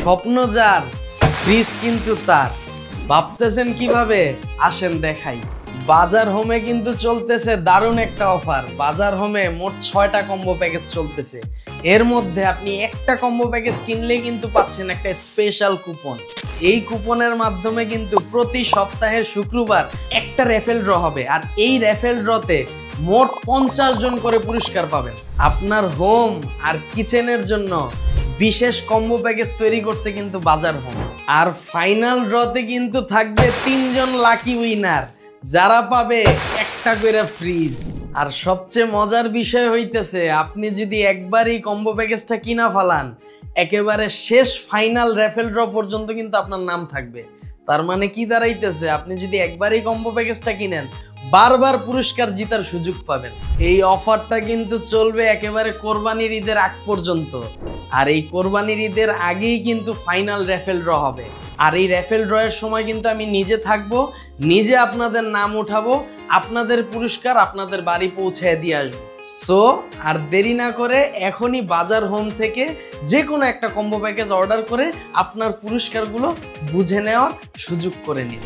স্বপ্ন যার ফ্রিজ কিন্তু তার। ভাবতেছেন কিভাবে? আসেন দেখাই। বাজার হোমে কিন্তু চলতেছে দারুণ একটা অফার। বাজার হোমে মোট 6টা কম্বো প্যাকেজ চলতেছে। এর মধ্যে আপনি একটা কম্বো প্যাকেজ কিনলেই কিন্তু পাচ্ছেন একটা স্পেশাল কুপন। এই কুপনের মাধ্যমে কিন্তু প্রতি সপ্তাহে শুক্রবার একটা রেফেল ড্র হবে, আর এই রেফেল ড্রতে মোট 50 জন করে পুরস্কার পাবেন। আপনার হোম আর কিচেনের জন্য বিশেষ কম্বো প্যাকেজ তৈরি করছে কিন্তু বাজার হোম। আর ফাইনাল ড্রতে কিন্তু থাকবে 3 জন লাকি উইনার, যারা পাবে একটা করে ফ্রিজ। আর সবচেয়ে মজার বিষয় হইতেছে, আপনি যদি একবার এই কম্বো প্যাকেজটা কিনা ফেলান, একেবারে শেষ ফাইনাল রেফেল ড্র পর্যন্ত কিন্তু আপনার নাম থাকবে। তার মানে কি দাঁড়াইতেছে, আপনি যদি একবার এই কম্বো প্যাকেজটা কিনেন, বারবার পুরস্কার জিতার সুযোগ পাবেন। এই অফারটা কিন্তু চলবে একেবারে কোরবানির ঈদের আগ পর্যন্ত। আর এই কোরবানির ঈদের আগেই কিন্তু ফাইনাল রেফেল ড্র হবে। আর এই রেফেল ড্রয়ের সময় কিন্তু আমি নিজে থাকবো, নিজে আপনাদের নাম উঠাবো, আপনাদের পুরস্কার আপনাদের বাড়ি পৌঁছে দিয়ে আসবো। সো আর দেরি না করে এখনই বাজার হোম থেকে যে কোনো একটা কম্বো প্যাকেজ অর্ডার করে আপনার পুরস্কারগুলো বুঝে নেওয়ার সুযোগ করে নিন।